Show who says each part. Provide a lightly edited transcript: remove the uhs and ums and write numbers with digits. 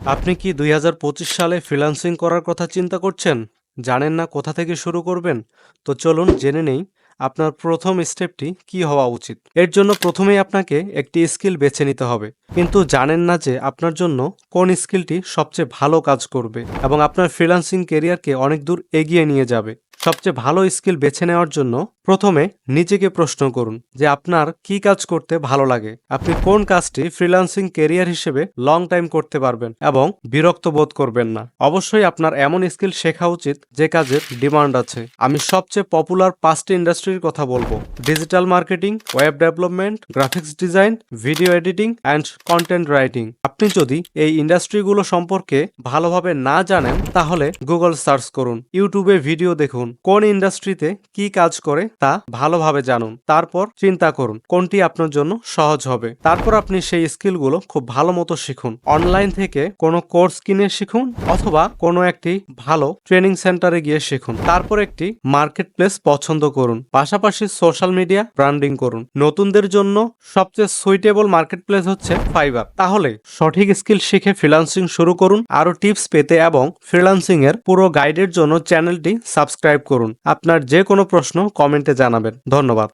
Speaker 1: আপনি কি ২০২৫ সালে ফ্রিল্যান্সিং করার কথা চিন্তা করছেন? জানেন না কোথা থেকে শুরু করবেন? তো চলুন জেনে নেই আপনার প্রথম স্টেপটি কী হওয়া উচিত। এর জন্য প্রথমেই আপনাকে একটি স্কিল বেছে নিতে হবে। কিন্তু জানেন না যে আপনার জন্য কোন স্কিলটি সবচেয়ে ভালো কাজ করবে এবং আপনার ফ্রিল্যান্সিং ক্যারিয়ারকে অনেক দূর এগিয়ে নিয়ে যাবে। সবচেয়ে ভালো স্কিল বেছে নেওয়ার জন্য প্রথমে নিজেকে প্রশ্ন করুন যে আপনার কি কাজ করতে ভালো লাগে, আপনি কোন কাজটি ফ্রিল্যান্সিং ক্যারিয়ার হিসেবে লং টাইম করতে পারবেন এবং বিরক্ত বোধ করবেন না। অবশ্যই আপনার এমন স্কিল শেখা উচিত যে কাজের ডিমান্ড আছে। আমি সবচেয়ে পপুলার 5টি ইন্ডাস্ট্রির কথা বলবো: digital marketing, web development, graphics design, video editing and content writing. আপনি যদি এই ইন্ডাস্ট্রিগুলো সম্পর্কে ভালোভাবে না জানেন তাহলে গুগল সার্চ করুন, ইউটিউবে ভিডিও দেখুন, কোন ইন্ডাস্ট্রিতে কি কাজ করে তা ভালোভাবে জানুন। তারপর চিন্তা করুন কোনটি আপনার জন্য সহজ হবে। তারপর আপনি সেই স্কিলগুলো খুব ভালো মতো শিখুন। অনলাইন থেকে কোনো কোর্স কিনে শিখুন অথবা কোনো একটি ভালো ট্রেনিং সেন্টারে গিয়ে শিখুন। তারপর একটি মার্কেট প্লেস পছন্দ করুন, পাশাপাশি সোশ্যাল মিডিয়া ব্র্যান্ডিং করুন। নতুনদের জন্য সবচেয়ে সুইটেবল মার্কেট প্লেস হচ্ছে ফাইবার। তাহলে সঠিক স্কিল শিখে ফ্রিল্যান্সিং শুরু করুন। আরো টিপস পেতে এবং ফ্রিল্যান্সিং এর পুরো গাইডের জন্য চ্যানেলটি সাবস্ক্রাইব করুন। আপনার যে কোনো প্রশ্ন কমেন্টে জানাবেন। ধন্যবাদ।